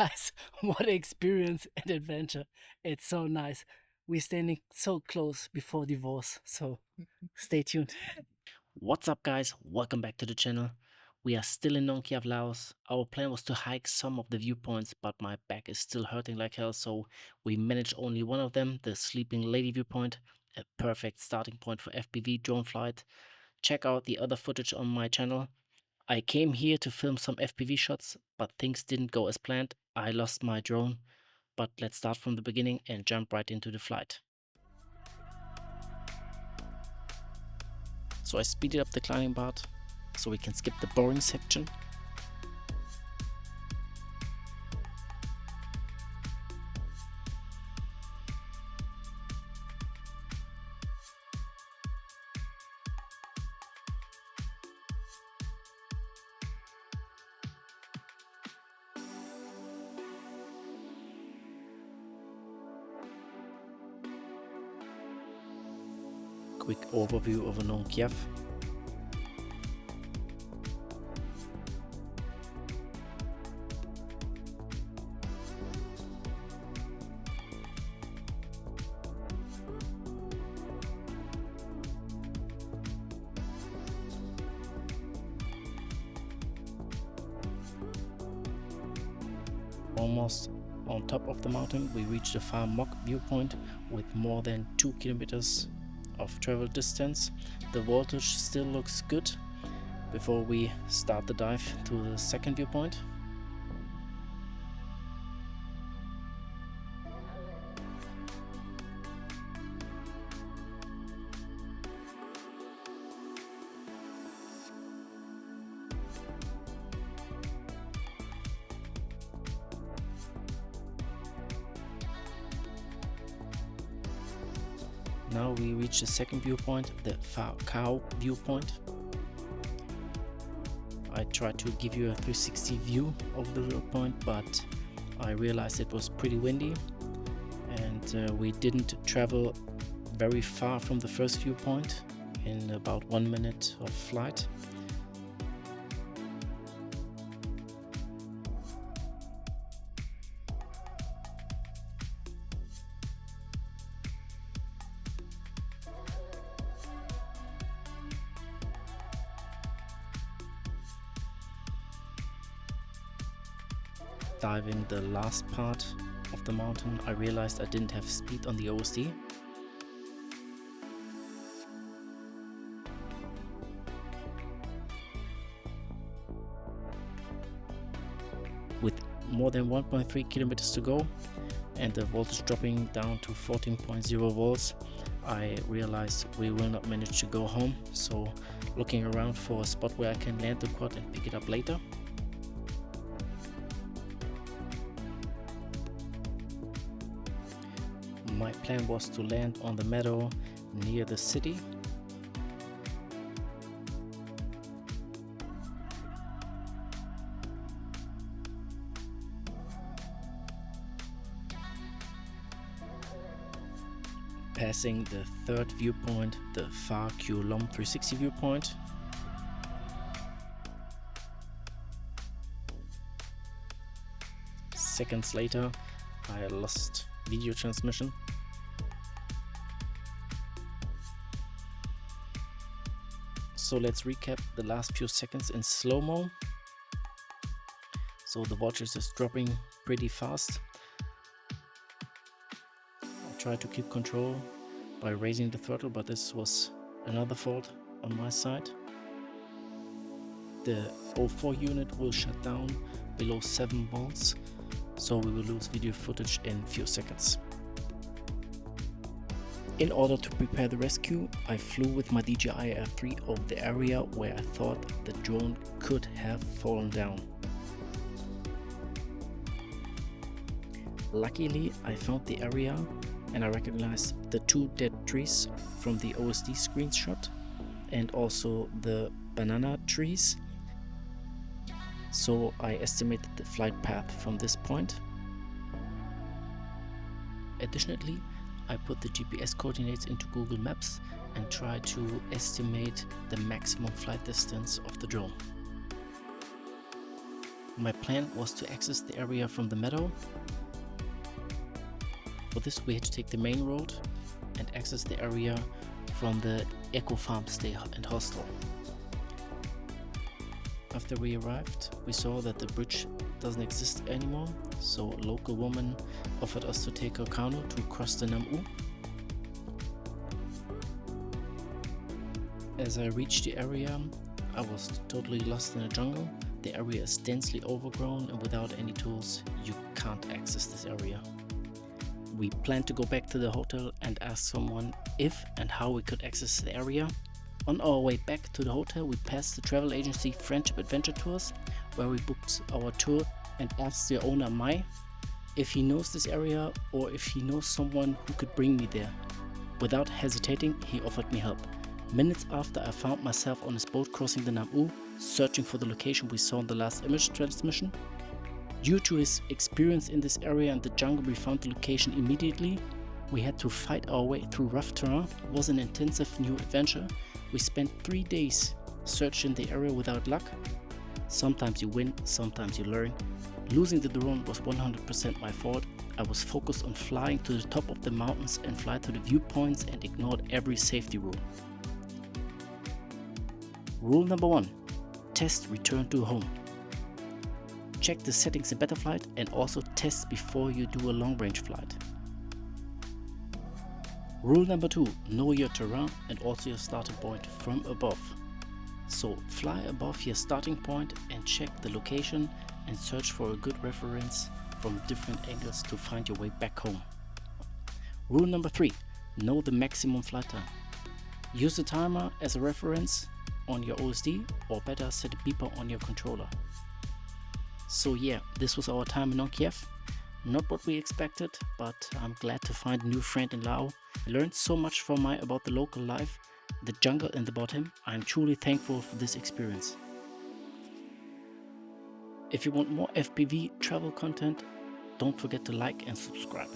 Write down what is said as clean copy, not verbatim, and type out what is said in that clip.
Guys, what an experience and adventure. It's so nice. We're standing so close before divorce, so stay tuned. What's up, guys? Welcome back to the channel. We are still in Nong Khiaw, Laos. Our plan was to hike some of the viewpoints, but my back is still hurting like hell, so we managed only one of them, the Sleeping Lady viewpoint, a perfect starting point for FPV drone flight. Check out the other footage on my channel. I came here to film some FPV shots, but things didn't go as planned. I lost my drone, but let's start from the beginning and jump right into the flight. So I speeded up the climbing part so we can skip the boring section. Quick overview of Nong Khiaw. Almost on top of the mountain, we reached the Pha Mok View Point with more than 2 kilometers of travel distance. The voltage still looks good before we start the dive to the second viewpoint. Now we reach the second viewpoint, the Pha Mok viewpoint. I tried to give you a 360 view of the viewpoint, but I realized it was pretty windy and we didn't travel very far from the first viewpoint in about 1 minute of flight. Diving the last part of the mountain, I realized I didn't have speed on the OSD. With more than 1.3 kilometers to go and the voltage dropping down to 14.0 volts, I realized we will not manage to go home, so looking around for a spot where I can land the quad and pick it up later. My plan was to land on the meadow near the city. Passing the third viewpoint, the Phar Lom 360 viewpoint. Seconds later, I lost video transmission. So let's recap the last few seconds in slow-mo. So the voltage is dropping pretty fast. I tried to keep control by raising the throttle, but this was another fault on my side. The O4 unit will shut down below 7 volts, so we will lose video footage in few seconds. In order to prepare the rescue, I flew with my DJI Air3 over the area where I thought the drone could have fallen down. Luckily, I found the area and I recognized the 2 dead trees from the OSD screenshot and also the banana trees. So I estimated the flight path from this point. Additionally, I put the GPS coordinates into Google Maps and tried to estimate the maximum flight distance of the drone. My plan was to access the area from the meadow. For this we had to take the main road and access the area from the eco farm stay and hostel. After we arrived, we saw that the bridge doesn't exist anymore, so a local woman offered us to take her canoe to cross the Nam U. As I reached the area, I was totally lost in the jungle. The area is densely overgrown and without any tools, you can't access this area. We planned to go back to the hotel and ask someone if and how we could access the area. On our way back to the hotel, we passed the travel agency Friendship Adventure Tours, where we booked our tour and asked the owner Mai if he knows this area or if he knows someone who could bring me there. Without hesitating, he offered me help. Minutes after, I found myself on his boat crossing the Nam U, searching for the location we saw in the last image transmission. Due to his experience in this area and the jungle, we found the location immediately. We had to fight our way through rough terrain. It was an intensive new adventure. We spent 3 days searching the area without luck. Sometimes you win, sometimes you learn. Losing the drone was 100% my fault. I was focused on flying to the top of the mountains and fly to the viewpoints and ignored every safety rule. Rule number 1. Test return to home. Check the settings in Betaflight and also test before you do a long-range flight. Rule number 2. Know your terrain and also your starting point from above. So fly above your starting point and check the location and search for a good reference from different angles to find your way back home. Rule number 3. Know the maximum flight time. Use the timer as a reference on your OSD, or better, set a beeper on your controller. So yeah, this was our time in Nong Khiaw. Not what we expected, but I'm glad to find a new friend in Laos. I learned so much from Mai about the local life, the jungle and about him. I'm truly thankful for this experience. If you want more FPV travel content, don't forget to like and subscribe.